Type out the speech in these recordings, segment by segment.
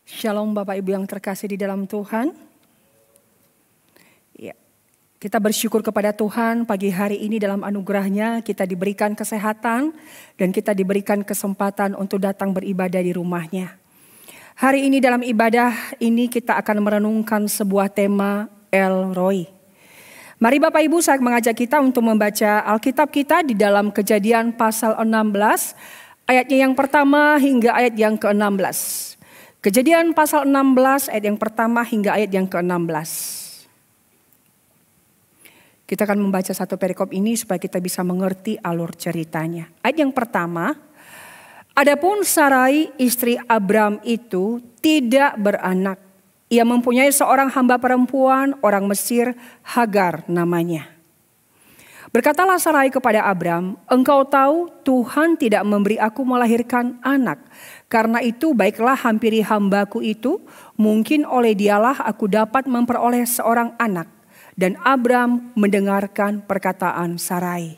Shalom Bapak Ibu yang terkasih di dalam Tuhan. Ya, kita bersyukur kepada Tuhan pagi hari ini dalam anugerahnya kita diberikan kesehatan dan kita diberikan kesempatan untuk datang beribadah di rumahnya. Hari ini dalam ibadah ini kita akan merenungkan sebuah tema El Roi. Mari Bapak Ibu, saya mengajak kita untuk membaca Alkitab kita di dalam Kejadian pasal 16 ayatnya yang pertama hingga ayat yang ke-16. Kejadian pasal 16 ayat yang pertama hingga ayat yang ke-16. Kita akan membaca satu perikop ini supaya kita bisa mengerti alur ceritanya. Ayat yang pertama, adapun Sarai istri Abram itu tidak beranak. Ia mempunyai seorang hamba perempuan orang Mesir, Hagar namanya. Berkatalah Sarai kepada Abram, engkau tahu Tuhan tidak memberi aku melahirkan anak. Karena itu baiklah hampiri hambaku itu, mungkin oleh dialah aku dapat memperoleh seorang anak. Dan Abram mendengarkan perkataan Sarai.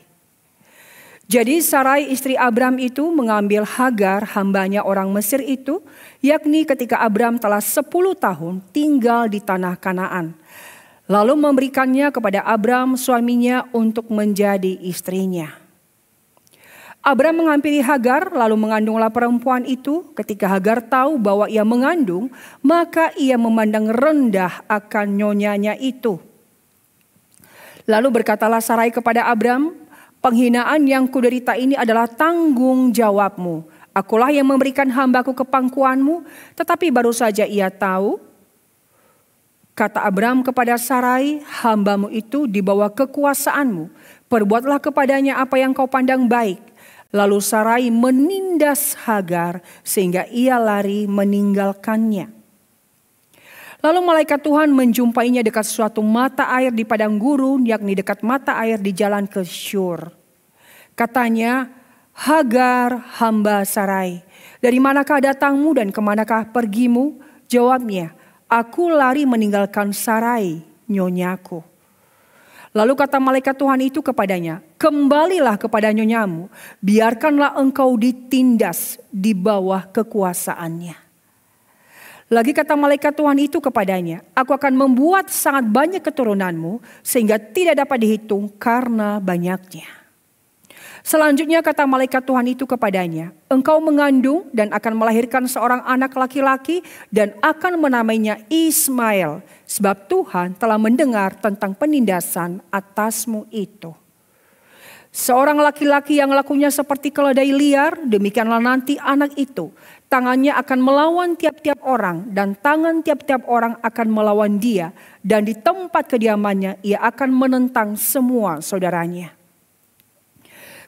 Jadi Sarai istri Abram itu mengambil Hagar hambanya orang Mesir itu, yakni ketika Abram telah 10 tahun tinggal di tanah Kanaan. Lalu memberikannya kepada Abram suaminya untuk menjadi istrinya. Abram menghampiri Hagar lalu mengandunglah perempuan itu. Ketika Hagar tahu bahwa ia mengandung, maka ia memandang rendah akan nyonyanya itu. Lalu berkatalah Sarai kepada Abram, penghinaan yang kuderita ini adalah tanggung jawabmu. Akulah yang memberikan hambaku ke pangkuanmu, tetapi baru saja ia tahu. Kata Abram kepada Sarai, hambamu itu di bawah kekuasaanmu. Perbuatlah kepadanya apa yang kau pandang baik. Lalu Sarai menindas Hagar sehingga ia lari meninggalkannya. Lalu malaikat Tuhan menjumpainya dekat suatu mata air di padang gurun, yakni dekat mata air di jalan ke Syur. Katanya, Hagar hamba Sarai, dari manakah datangmu dan kemanakah pergimu? Jawabnya, aku lari meninggalkan Sarai, nyonyaku. Lalu kata malaikat Tuhan itu kepadanya, kembalilah kepada nyonyamu, biarkanlah engkau ditindas di bawah kekuasaannya. Lagi kata malaikat Tuhan itu kepadanya, aku akan membuat sangat banyak keturunanmu sehingga tidak dapat dihitung karena banyaknya. Selanjutnya kata malaikat Tuhan itu kepadanya, engkau mengandung dan akan melahirkan seorang anak laki-laki dan akan menamainya Ismail. Sebab Tuhan telah mendengar tentang penindasan atasmu itu. Seorang laki-laki yang lakunya seperti keledai liar, demikianlah nanti anak itu. Tangannya akan melawan tiap-tiap orang dan tangan tiap-tiap orang akan melawan dia. Dan di tempat kediamannya ia akan menentang semua saudaranya.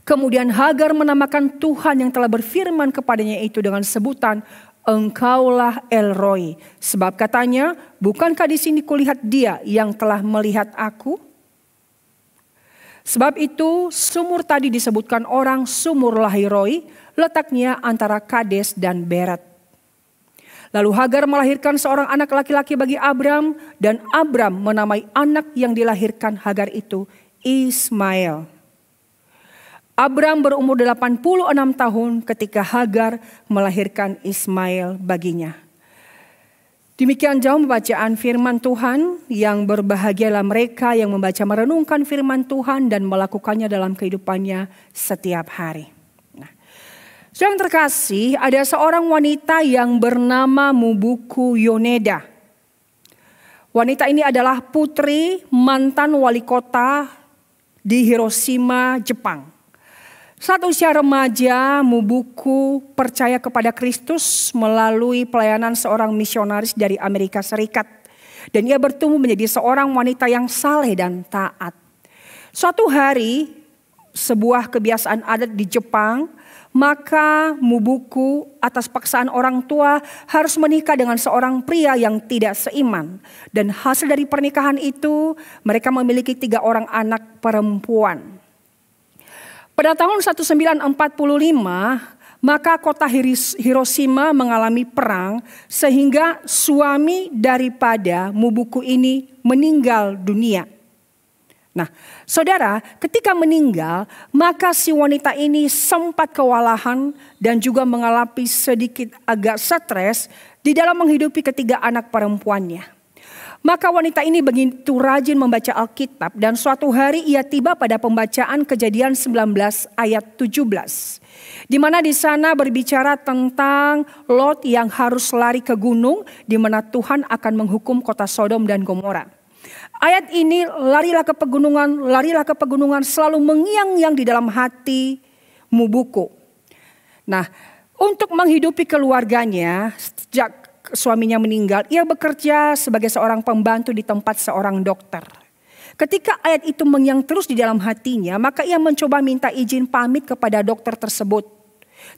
Kemudian Hagar menamakan Tuhan yang telah berfirman kepadanya itu dengan sebutan, engkaulah El Roi. Sebab katanya, bukankah di sini kulihat dia yang telah melihat aku? Sebab itu sumur tadi disebutkan orang sumur Lahiroi, letaknya antara Kades dan Beret. Lalu Hagar melahirkan seorang anak laki-laki bagi Abram, dan Abram menamai anak yang dilahirkan Hagar itu Ismail. Abram berumur 86 tahun ketika Hagar melahirkan Ismail baginya. Demikian jauh pembacaan firman Tuhan, yang berbahagialah mereka yang membaca merenungkan firman Tuhan dan melakukannya dalam kehidupannya setiap hari. Nah, yang terkasih, ada seorang wanita yang bernama Mubuku Yoneda. Wanita ini adalah putri mantan wali kota di Hiroshima, Jepang. Saat usia remaja, Mubuku percaya kepada Kristus melalui pelayanan seorang misionaris dari Amerika Serikat. Dan ia bertumbuh menjadi seorang wanita yang saleh dan taat. Suatu hari, sebuah kebiasaan adat di Jepang, maka Mubuku atas paksaan orang tua harus menikah dengan seorang pria yang tidak seiman. Dan hasil dari pernikahan itu, mereka memiliki 3 orang anak perempuan. Pada tahun 1945, maka kota Hiroshima mengalami perang sehingga suami daripada Mubuku ini meninggal dunia. Nah, saudara, ketika meninggal, maka si wanita ini sempat kewalahan dan juga mengalami sedikit agak stres di dalam menghidupi ketiga anak perempuannya. Maka wanita ini begitu rajin membaca Alkitab dan suatu hari ia tiba pada pembacaan Kejadian 19 ayat 17. Di mana di sana berbicara tentang Lot yang harus lari ke gunung di mana Tuhan akan menghukum kota Sodom dan Gomora. Ayat ini larilah ke pegunungan selalu mengiang-iang di dalam hati Mubuku. Nah, untuk menghidupi keluarganya sejak suaminya meninggal, ia bekerja sebagai seorang pembantu di tempat seorang dokter. Ketika ayat itu mengiang terus di dalam hatinya, maka ia mencoba minta izin pamit kepada dokter tersebut.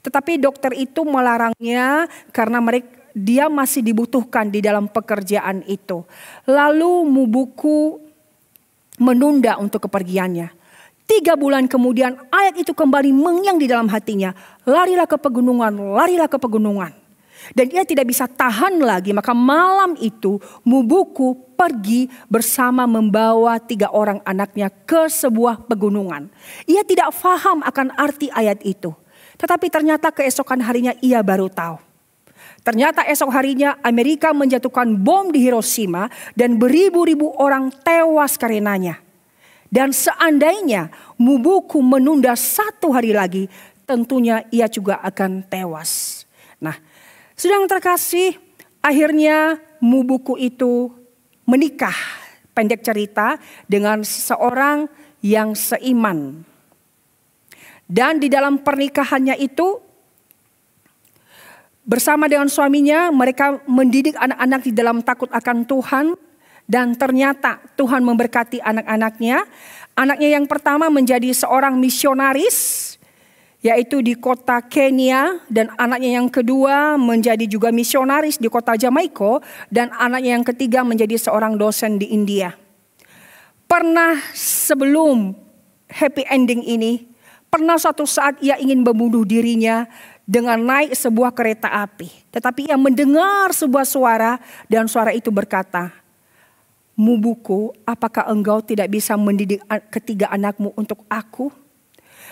Tetapi dokter itu melarangnya karena dia masih dibutuhkan di dalam pekerjaan itu. Lalu Mubuku menunda untuk kepergiannya. 3 bulan kemudian ayat itu kembali mengiang di dalam hatinya. Larilah ke pegunungan, larilah ke pegunungan. Dan ia tidak bisa tahan lagi, maka malam itu Mubuku pergi bersama membawa 3 orang anaknya ke sebuah pegunungan. Ia tidak paham akan arti ayat itu. Tetapi ternyata keesokan harinya ia baru tahu. Ternyata esok harinya Amerika menjatuhkan bom di Hiroshima dan beribu-ribu orang tewas karenanya. Dan seandainya Mubuku menunda 1 hari lagi, tentunya ia juga akan tewas. Nah, saudara yang terkasih, akhirnya Mubuku itu menikah, pendek cerita, dengan seseorang yang seiman. Dan di dalam pernikahannya itu, bersama dengan suaminya, mereka mendidik anak-anak di dalam takut akan Tuhan. Dan ternyata Tuhan memberkati anak-anaknya. Anaknya yang pertama menjadi seorang misionaris, yaitu di kota Kenya. Dan anaknya yang kedua menjadi juga misionaris di kota Jamaika. Dan anaknya yang ketiga menjadi seorang dosen di India. Pernah sebelum happy ending ini, pernah suatu saat ia ingin membunuh dirinya dengan naik sebuah kereta api. Tetapi ia mendengar sebuah suara dan suara itu berkata, Mubuku, apakah engkau tidak bisa mendidik ketiga anakmu untuk aku?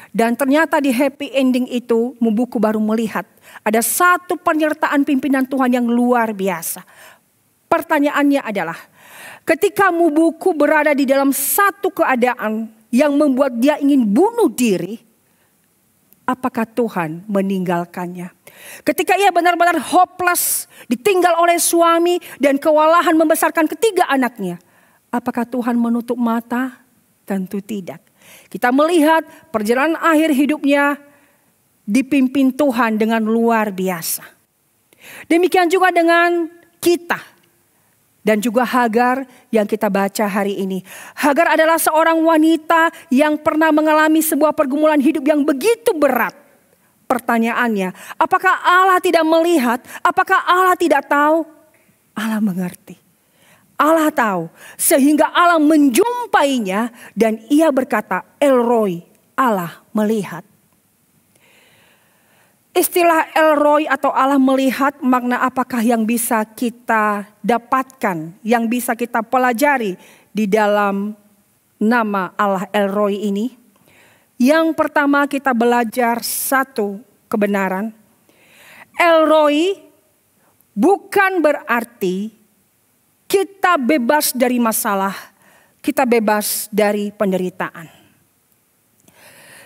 Dan ternyata di happy ending itu Mubuku baru melihat ada satu penyertaan pimpinan Tuhan yang luar biasa. Pertanyaannya adalah, ketika Mubuku berada di dalam satu keadaan yang membuat dia ingin bunuh diri, apakah Tuhan meninggalkannya? Ketika ia benar-benar hopeless, ditinggal oleh suami dan kewalahan membesarkan ketiga anaknya, apakah Tuhan menutup mata? Tentu tidak. Kita melihat perjalanan akhir hidupnya dipimpin Tuhan dengan luar biasa. Demikian juga dengan kita. Dan juga Hagar yang kita baca hari ini. Hagar adalah seorang wanita yang pernah mengalami sebuah pergumulan hidup yang begitu berat. Pertanyaannya, apakah Allah tidak melihat? Apakah Allah tidak tahu? Allah mengerti. Allah tahu. Sehingga Allah menjumpainya dan ia berkata, El-Roi, Allah melihat. Istilah El-Roi atau Allah melihat, makna apakah yang bisa kita dapatkan, yang bisa kita pelajari di dalam nama Allah El-Roi ini? Yang pertama kita belajar satu kebenaran. El-Roi bukan berarti kita bebas dari masalah, kita bebas dari penderitaan.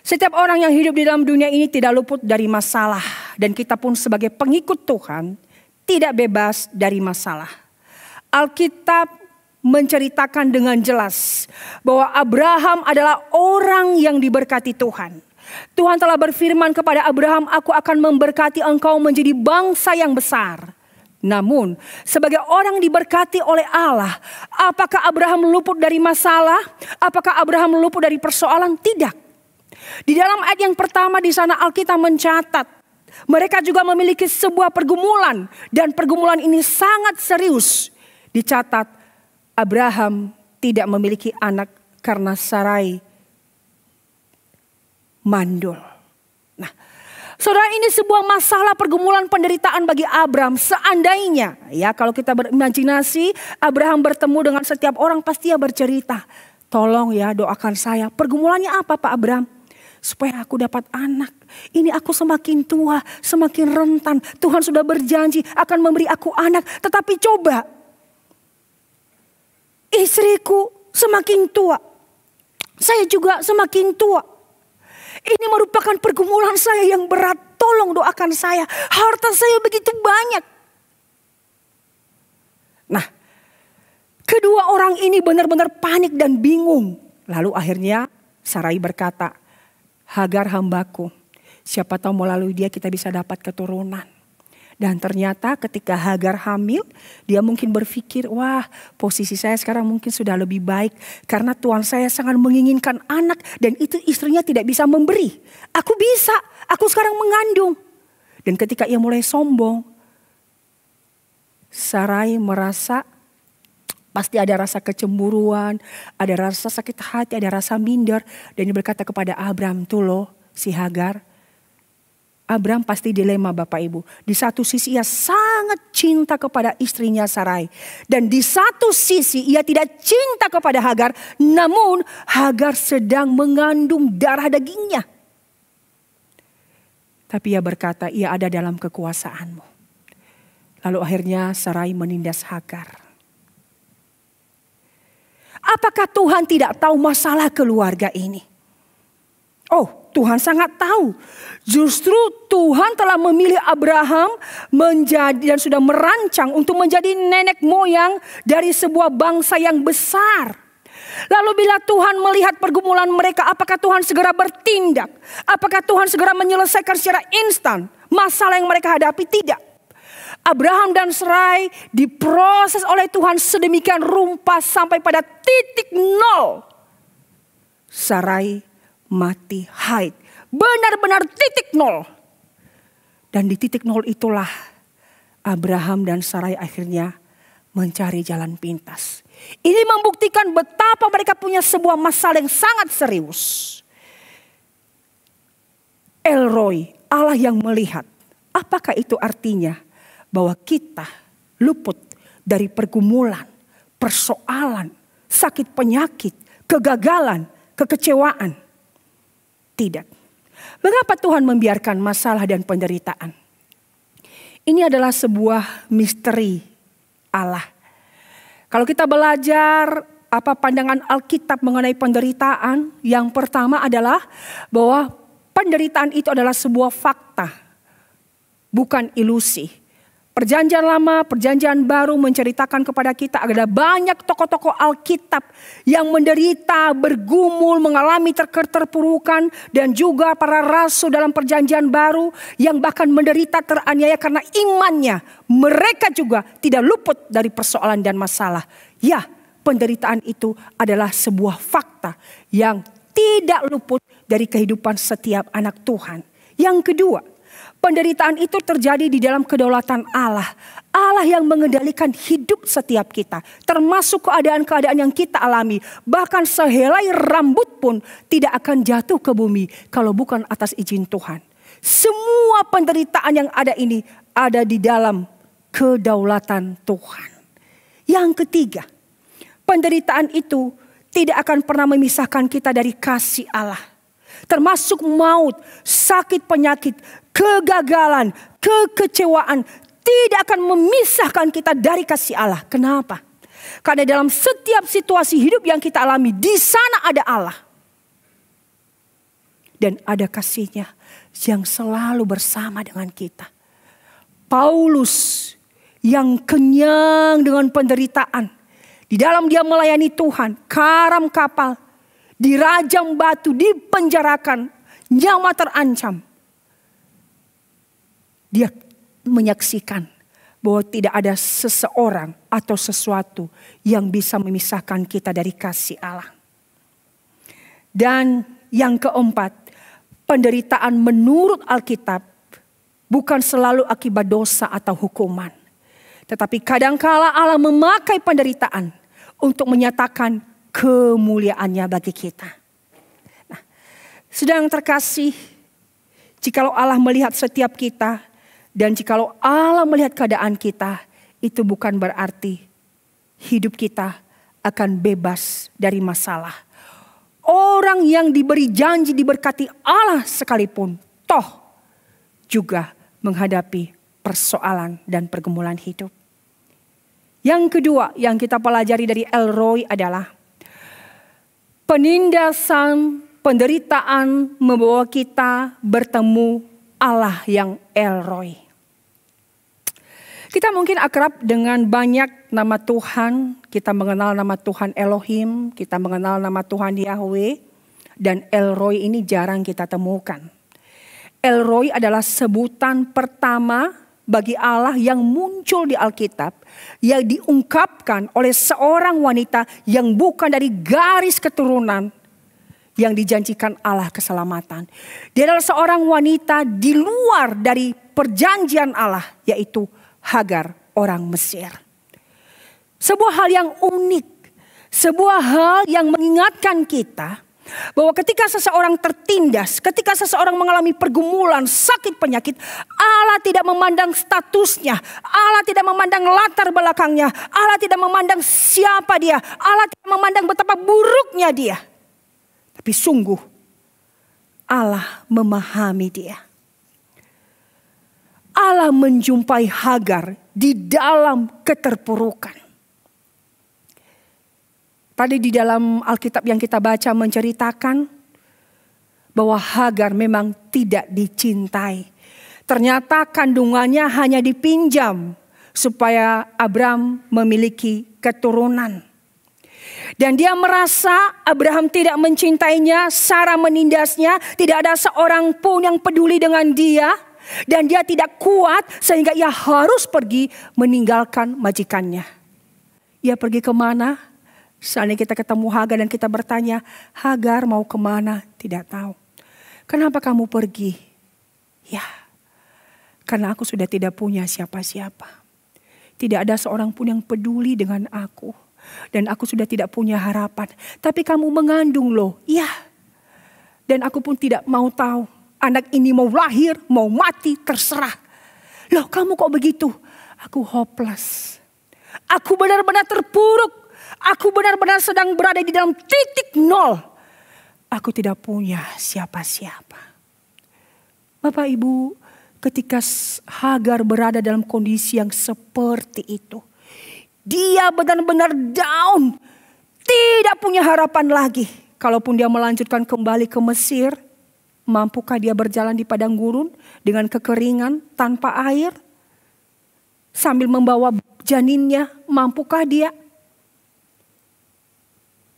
Setiap orang yang hidup di dalam dunia ini tidak luput dari masalah. Dan kita pun sebagai pengikut Tuhan tidak bebas dari masalah. Alkitab menceritakan dengan jelas bahwa Abraham adalah orang yang diberkati Tuhan. Tuhan telah berfirman kepada Abraham, aku akan memberkati engkau menjadi bangsa yang besar. Namun sebagai orang diberkati oleh Allah, apakah Abraham luput dari masalah? Apakah Abraham luput dari persoalan? Tidak. Di dalam ayat yang pertama di sana Alkitab mencatat mereka juga memiliki sebuah pergumulan dan pergumulan ini sangat serius. Dicatat Abraham tidak memiliki anak karena Sarai mandul. Nah, saudara, ini sebuah masalah pergumulan penderitaan bagi Abraham. Seandainya ya kalau kita berimajinasi Abraham bertemu dengan setiap orang, pasti dia bercerita, tolong ya doakan saya. Pergumulannya apa Pak Abraham? supaya aku dapat anak. Ini aku semakin tua, semakin rentan. Tuhan sudah berjanji akan memberi aku anak. Tetapi coba, istriku semakin tua. Saya juga semakin tua. Ini merupakan pergumulan saya yang berat. Tolong doakan saya. Harta saya begitu banyak. Nah, kedua orang ini benar-benar panik dan bingung. Lalu akhirnya Sarai berkata, Hagar hambaku, siapa tahu melalui dia kita bisa dapat keturunan. Dan ternyata ketika Hagar hamil, dia mungkin berpikir, wah posisi saya sekarang mungkin sudah lebih baik. Karena tuan saya sangat menginginkan anak dan itu istrinya tidak bisa memberi. Aku bisa, aku sekarang mengandung. Dan ketika ia mulai sombong, Sarai merasa pasti ada rasa kecemburuan, ada rasa sakit hati, ada rasa minder. Dan dia berkata kepada Abram, tuh loh si Hagar. Abram pasti dilema Bapak Ibu. Di satu sisi ia sangat cinta kepada istrinya Sarai. Dan di satu sisi ia tidak cinta kepada Hagar. Namun Hagar sedang mengandung darah dagingnya. Tapi ia berkata, ia ada dalam kekuasaanmu. Lalu akhirnya Sarai menindas Hagar. Apakah Tuhan tidak tahu masalah keluarga ini? Oh, Tuhan sangat tahu. Justru Tuhan telah memilih Abraham menjadi dan sudah merancang untuk menjadi nenek moyang dari sebuah bangsa yang besar. Lalu bila Tuhan melihat pergumulan mereka, apakah Tuhan segera bertindak? Apakah Tuhan segera menyelesaikan secara instan masalah yang mereka hadapi? Tidak. Abraham dan Sarai diproses oleh Tuhan sedemikian rupa sampai pada titik nol. Sarai mati haid. Benar-benar titik nol. Dan di titik nol itulah Abraham dan Sarai akhirnya mencari jalan pintas. Ini membuktikan betapa mereka punya sebuah masalah yang sangat serius. El Roi, Allah yang melihat. Apakah itu artinya? Bahwa kita luput dari pergumulan, persoalan, sakit penyakit, kegagalan, kekecewaan. Tidak. Mengapa Tuhan membiarkan masalah dan penderitaan? Ini adalah sebuah misteri Allah. Kalau kita belajar apa pandangan Alkitab mengenai penderitaan, yang pertama adalah bahwa penderitaan itu adalah sebuah fakta, bukan ilusi. Perjanjian Lama, Perjanjian Baru menceritakan kepada kita ada banyak tokoh-tokoh Alkitab yang menderita, bergumul, mengalami terpurukan. Dan juga para rasul dalam Perjanjian Baru yang bahkan menderita teraniaya karena imannya. Mereka juga tidak luput dari persoalan dan masalah. Ya, penderitaan itu adalah sebuah fakta yang tidak luput dari kehidupan setiap anak Tuhan. Yang kedua, penderitaan itu terjadi di dalam kedaulatan Allah. Allah yang mengendalikan hidup setiap kita. Termasuk keadaan-keadaan yang kita alami. Bahkan sehelai rambut pun tidak akan jatuh ke bumi kalau bukan atas izin Tuhan. Semua penderitaan yang ada ini ada di dalam kedaulatan Tuhan. Yang ketiga, penderitaan itu tidak akan pernah memisahkan kita dari kasih Allah. Termasuk maut, sakit penyakit, kegagalan, kekecewaan tidak akan memisahkan kita dari kasih Allah. Kenapa? Karena dalam setiap situasi hidup yang kita alami, di sana ada Allah. Dan ada kasih-Nya yang selalu bersama dengan kita. Paulus yang kenyang dengan penderitaan. Di dalam dia melayani Tuhan, karam kapal, dirajam batu, dipenjarakan, nyawa terancam. Dia menyaksikan bahwa tidak ada seseorang atau sesuatu yang bisa memisahkan kita dari kasih Allah. Dan yang keempat, penderitaan menurut Alkitab bukan selalu akibat dosa atau hukuman. Tetapi kadangkala Allah memakai penderitaan untuk menyatakan kemuliaannya bagi kita. Nah, sedang terkasih, jikalau Allah melihat setiap kita dan jikalau Allah melihat keadaan kita, itu bukan berarti hidup kita akan bebas dari masalah. Orang yang diberi janji diberkati Allah sekalipun, toh juga menghadapi persoalan dan pergumulan hidup. Yang kedua yang kita pelajari dari El Roi adalah penindasan, penderitaan membawa kita bertemu Allah yang El Roi. Kita mungkin akrab dengan banyak nama Tuhan. Kita mengenal nama Tuhan Elohim, kita mengenal nama Tuhan Yahweh. Dan El Roi ini jarang kita temukan. El Roi adalah sebutan pertama bagi Allah yang muncul di Alkitab. Yang diungkapkan oleh seorang wanita yang bukan dari garis keturunan yang dijanjikan Allah keselamatan. Dia adalah seorang wanita di luar dari perjanjian Allah, yaitu Hagar, orang Mesir. Sebuah hal yang unik, sebuah hal yang mengingatkan kita bahwa ketika seseorang tertindas, ketika seseorang mengalami pergumulan, sakit, penyakit, Allah tidak memandang statusnya, Allah tidak memandang latar belakangnya, Allah tidak memandang siapa dia, Allah tidak memandang betapa buruknya dia. Tapi sungguh Allah memahami dia. Allah menjumpai Hagar di dalam keterpurukan. Tadi di dalam Alkitab yang kita baca menceritakan bahwa Hagar memang tidak dicintai. Ternyata kandungannya hanya dipinjam supaya Abram memiliki keturunan. Dan dia merasa Abraham tidak mencintainya, Sarah menindasnya, tidak ada seorang pun yang peduli dengan dia. Dan dia tidak kuat sehingga ia harus pergi meninggalkan majikannya. Ia pergi kemana? Seandainya kita ketemu Hagar dan kita bertanya, Hagar mau kemana? Tidak tahu. Kenapa kamu pergi? Ya, karena aku sudah tidak punya siapa-siapa. Tidak ada seorang pun yang peduli dengan aku. Dan aku sudah tidak punya harapan. Tapi kamu mengandung loh. Ya, dan aku pun tidak mau tahu. Anak ini mau lahir, mau mati, terserah. Loh kamu kok begitu? Aku hopeless. Aku benar-benar terpuruk. Aku benar-benar sedang berada di dalam titik nol. Aku tidak punya siapa-siapa. Bapak Ibu, ketika Hagar berada dalam kondisi yang seperti itu. Dia benar-benar down. Tidak punya harapan lagi. Kalaupun dia melanjutkan kembali ke Mesir. Mampukah dia berjalan di padang gurun dengan kekeringan tanpa air? Sambil membawa janinnya, mampukah dia?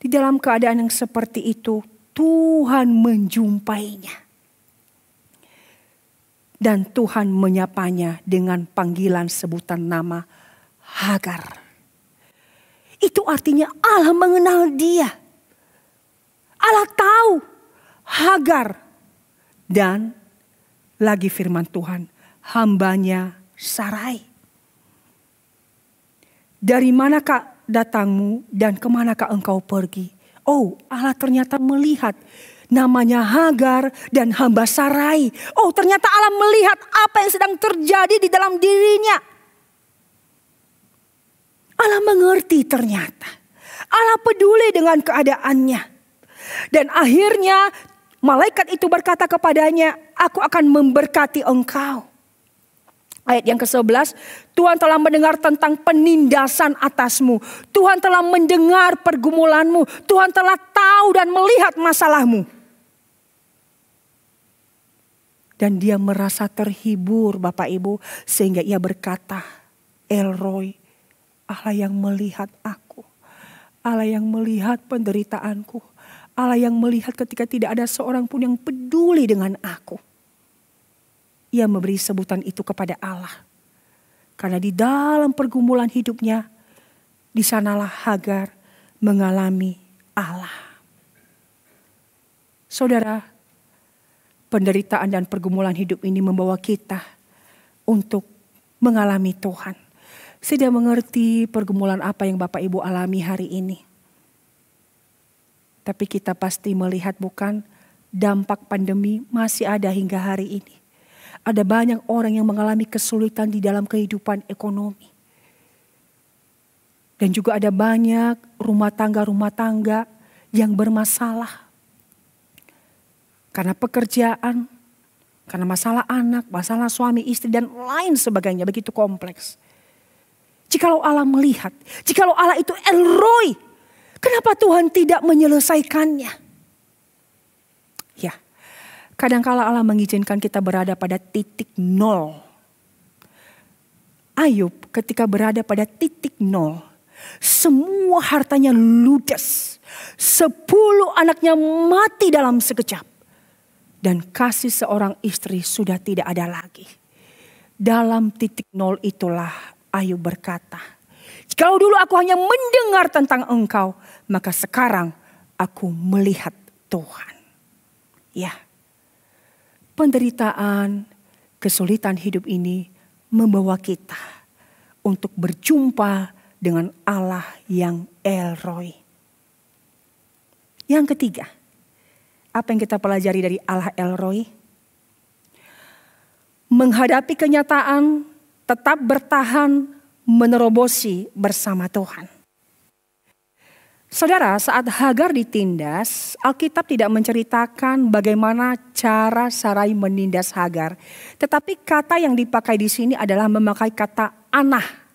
Di dalam keadaan yang seperti itu, Tuhan menjumpainya. Dan Tuhan menyapanya dengan panggilan sebutan nama Hagar. Itu artinya Allah mengenal dia. Allah tahu Hagar. Dan lagi firman Tuhan, hambanya Sarai. Dari manakah datangmu dan kemanakah engkau pergi? Oh, Allah ternyata melihat namanya Hagar dan hamba Sarai. Oh, ternyata Allah melihat apa yang sedang terjadi di dalam dirinya. Allah mengerti ternyata. Allah peduli dengan keadaannya. Dan akhirnya malaikat itu berkata kepadanya, aku akan memberkati engkau. Ayat yang ke-11, Tuhan telah mendengar tentang penindasan atasmu. Tuhan telah mendengar pergumulanmu. Tuhan telah tahu dan melihat masalahmu. Dan dia merasa terhibur Bapak Ibu. Sehingga ia berkata, El Roi, Allah yang melihat aku. Allah yang melihat penderitaanku. Allah yang melihat ketika tidak ada seorang pun yang peduli dengan aku. Ia memberi sebutan itu kepada Allah. Karena di dalam pergumulan hidupnya, di sanalah Hagar mengalami Allah. Saudara, penderitaan dan pergumulan hidup ini membawa kita untuk mengalami Tuhan. Saya tidak mengerti pergumulan apa yang Bapak Ibu alami hari ini. Tapi kita pasti melihat bukan dampak pandemi masih ada hingga hari ini. Ada banyak orang yang mengalami kesulitan di dalam kehidupan ekonomi. Dan juga ada banyak rumah tangga yang bermasalah. karena pekerjaan, karena masalah anak, masalah suami istri dan lain sebagainya begitu kompleks. Jikalau Allah melihat, jikalau Allah itu El Roi, kenapa Tuhan tidak menyelesaikannya? Ya, kadangkala Allah mengizinkan kita berada pada titik nol. Ayub ketika berada pada titik nol, semua hartanya ludes. 10 anaknya mati dalam sekejap. Dan kasih seorang istri sudah tidak ada lagi. Dalam titik nol itulah Ayub berkata, "Jikalau dulu aku hanya mendengar tentang Engkau, maka sekarang aku melihat Tuhan." Ya, penderitaan, kesulitan hidup ini membawa kita untuk berjumpa dengan Allah yang El Roi. Yang ketiga, apa yang kita pelajari dari Allah El Roi? Menghadapi kenyataan, tetap bertahan, menerobosi bersama Tuhan. Saudara, saat Hagar ditindas, Alkitab tidak menceritakan bagaimana cara Sarai menindas Hagar. Tetapi kata yang dipakai di sini adalah memakai kata anah.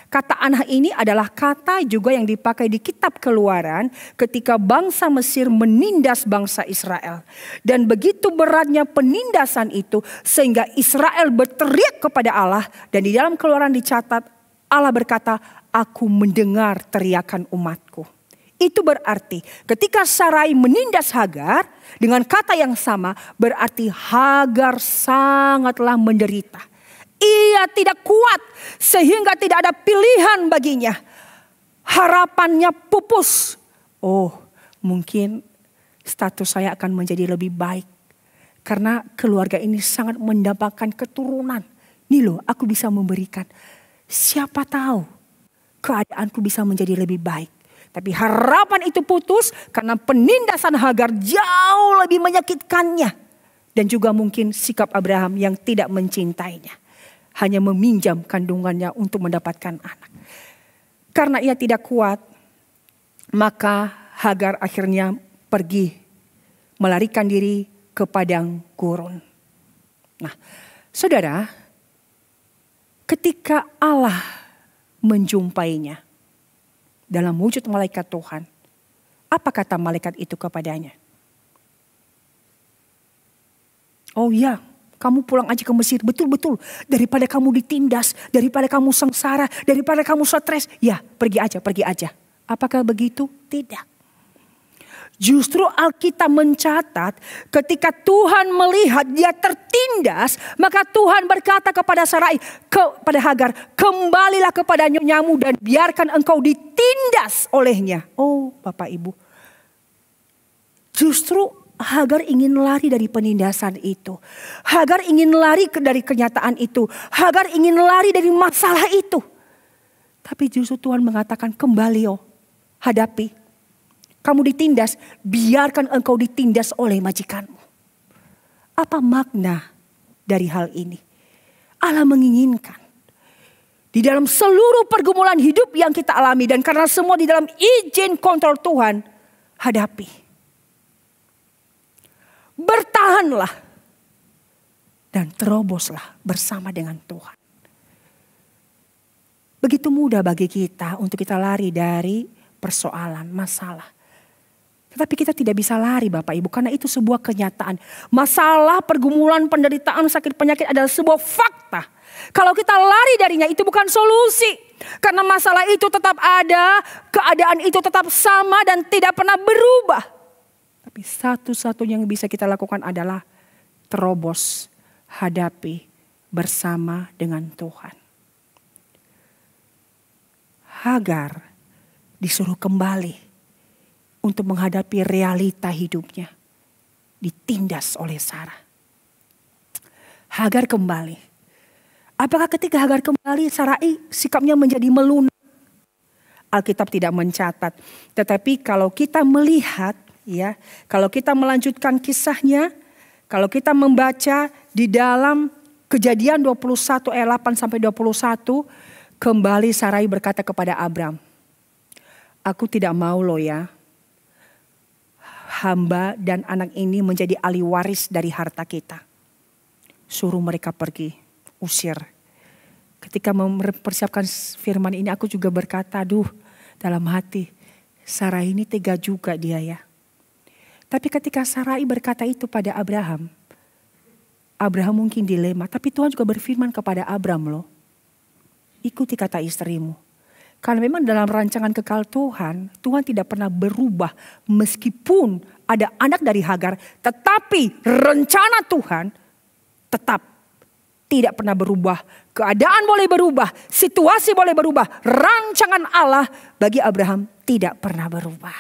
Kata anah ini adalah kata juga yang dipakai di kitab Keluaran ketika bangsa Mesir menindas bangsa Israel. Dan begitu beratnya penindasan itu sehingga Israel berteriak kepada Allah. Dan di dalam Keluaran dicatat Allah berkata, "Aku mendengar teriakan umatku." Itu berarti ketika Sarai menindas Hagar dengan kata yang sama berarti Hagar sangatlah menderita. Ia tidak kuat sehingga tidak ada pilihan baginya. Harapannya pupus. Oh, mungkin status saya akan menjadi lebih baik. Karena keluarga ini sangat mendapatkan keturunan. Nih loh, aku bisa memberikan. Siapa tahu keadaanku bisa menjadi lebih baik. Tapi harapan itu putus karena penindasan Hagar jauh lebih menyakitkannya. Dan juga mungkin sikap Abraham yang tidak mencintainya. Hanya meminjam kandungannya untuk mendapatkan anak. Karena ia tidak kuat, maka Hagar akhirnya pergi melarikan diri ke padang gurun. Nah, saudara, ketika Allah menjumpainya dalam wujud malaikat Tuhan, apa kata malaikat itu kepadanya? "Oh ya, kamu pulang aja ke Mesir, betul-betul. Daripada kamu ditindas, daripada kamu sengsara, daripada kamu stres. Ya, pergi aja. Apakah begitu? Tidak. Justru Alkitab mencatat ketika Tuhan melihat dia tertindas, maka Tuhan berkata kepada Sarai, kepada Hagar, "Kembalilah kepada nyonyamu dan biarkan engkau ditindas olehnya." Oh, Bapak Ibu. Justru Hagar ingin lari dari penindasan itu. Hagar ingin lari dari kenyataan itu. Hagar ingin lari dari masalah itu. Tapi justru Tuhan mengatakan, "Kembali hadapi. Kamu ditindas, biarkan engkau ditindas oleh majikanmu." Apa makna dari hal ini? Allah menginginkan di dalam seluruh pergumulan hidup yang kita alami, dan karena semua di dalam izin kontrol Tuhan, hadapi. Bertahanlah dan teroboslah bersama dengan Tuhan. Begitu mudah bagi kita untuk kita lari dari persoalan, masalah. Tetapi kita tidak bisa lari Bapak Ibu, karena itu sebuah kenyataan. Masalah, pergumulan, penderitaan, sakit, penyakit adalah sebuah fakta. Kalau kita lari darinya itu bukan solusi. Karena masalah itu tetap ada, keadaan itu tetap sama dan tidak pernah berubah. Tapi satu-satunya yang bisa kita lakukan adalah terobos, hadapi bersama dengan Tuhan. Hagar disuruh kembali untuk menghadapi realita hidupnya. Ditindas oleh Sarah. Hagar kembali. Apakah ketika Hagar kembali Sarai sikapnya menjadi melunak? Alkitab tidak mencatat. Tetapi kalau kita melihat, ya, kalau kita melanjutkan kisahnya, kalau kita membaca di dalam Kejadian 21 ayat 8 sampai 21, kembali Sarai berkata kepada Abram, "Aku tidak mau loh ya, hamba dan anak ini menjadi ahli waris dari harta kita. Suruh mereka pergi, usir. Ketika mempersiapkan firman ini aku juga berkata, aduh dalam hati, Sarai ini tega juga dia ya. Tapi ketika Sarai berkata itu pada Abraham, Abraham mungkin dilema, tapi Tuhan juga berfirman kepada Abraham loh. Ikuti kata istrimu. Karena memang dalam rancangan kekal Tuhan, Tuhan tidak pernah berubah meskipun ada anak dari Hagar. Tetapi rencana Tuhan tetap tidak pernah berubah. Keadaan boleh berubah, situasi boleh berubah. Rancangan Allah bagi Abraham tidak pernah berubah.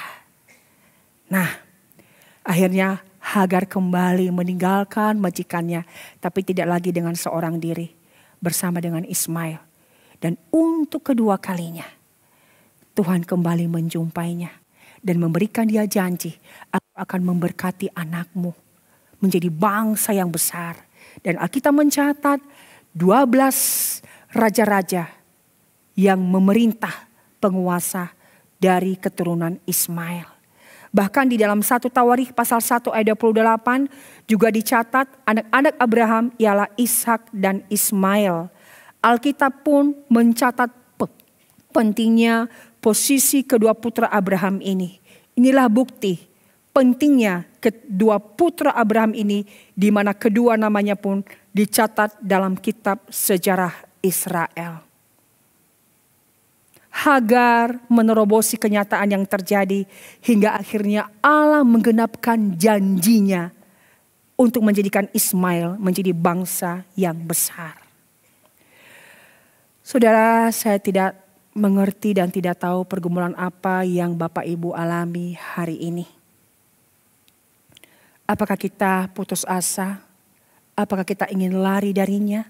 Nah, akhirnya Hagar kembali meninggalkan majikannya, tapi tidak lagi dengan seorang diri, bersama dengan Ismail. Dan untuk kedua kalinya Tuhan kembali menjumpainya dan memberikan dia janji, aku akan memberkati anakmu menjadi bangsa yang besar. Dan Alkitab mencatat 12 raja-raja yang memerintah penguasa dari keturunan Ismail. Bahkan di dalam 1 Tawarikh pasal 1 ayat 28 juga dicatat anak-anak Abraham ialah Ishak dan Ismail. Alkitab pun mencatat pentingnya posisi kedua putra Abraham ini. Inilah bukti pentingnya kedua putra Abraham ini, di mana kedua namanya pun dicatat dalam kitab sejarah Israel. Hagar menerobosi kenyataan yang terjadi hingga akhirnya Allah menggenapkan janjinya untuk menjadikan Ismail menjadi bangsa yang besar. Saudara, saya tidak mengerti dan tidak tahu pergumulan apa yang Bapak Ibu alami hari ini. Apakah kita putus asa? Apakah kita ingin lari darinya?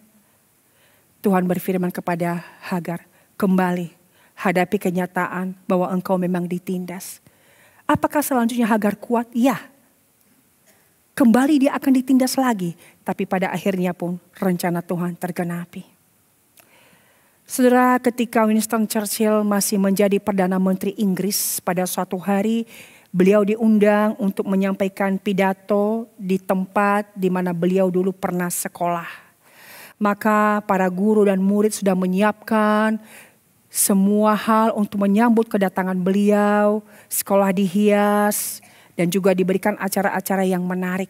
Tuhan berfirman kepada Hagar, kembali hadapi kenyataan bahwa engkau memang ditindas. Apakah selanjutnya Hagar kuat? Ya. Kembali dia akan ditindas lagi. Tapi pada akhirnya pun rencana Tuhan tergenapi. Saudara, ketika Winston Churchill masih menjadi Perdana Menteri Inggris, pada suatu hari beliau diundang untuk menyampaikan pidato di tempat di mana beliau dulu pernah sekolah. Maka para guru dan murid sudah menyiapkan semua hal untuk menyambut kedatangan beliau, sekolah dihias dan juga diberikan acara-acara yang menarik.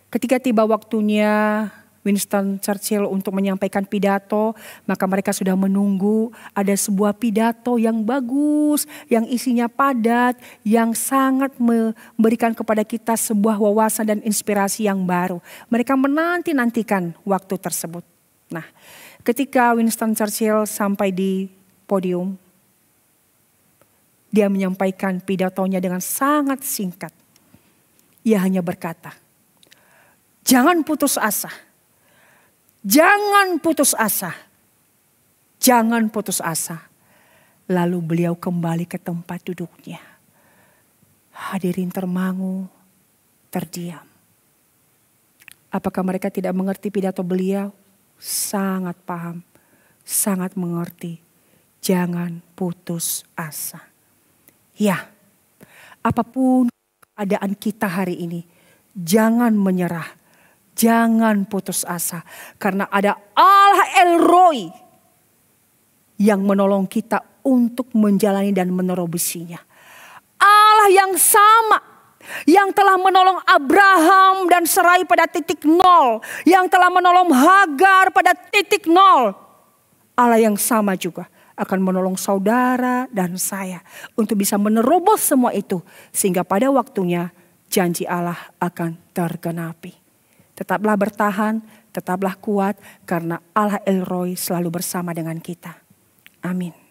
Ketika tiba waktunya Winston Churchill untuk menyampaikan pidato, maka mereka sudah menunggu ada sebuah pidato yang bagus, yang isinya padat, yang sangat memberikan kepada kita sebuah wawasan dan inspirasi yang baru. Mereka menanti-nantikan waktu tersebut. Nah, ketika Winston Churchill sampai di podium, dia menyampaikan pidatonya dengan sangat singkat. Ia hanya berkata, jangan putus asa. Jangan putus asa. Jangan putus asa. Lalu beliau kembali ke tempat duduknya. Hadirin termangu, terdiam. Apakah mereka tidak mengerti pidato beliau? Sangat paham, sangat mengerti. Jangan putus asa. Ya, apapun keadaan kita hari ini, jangan menyerah. Jangan putus asa, karena ada Allah El Roi yang menolong kita untuk menjalani dan menerobosinya. Allah yang sama, yang telah menolong Abraham dan Sarai pada titik nol, yang telah menolong Hagar pada titik nol. Allah yang sama juga akan menolong saudara dan saya untuk bisa menerobos semua itu, sehingga pada waktunya janji Allah akan tergenapi. Tetaplah bertahan, tetaplah kuat karena Allah El Roi selalu bersama dengan kita. Amin.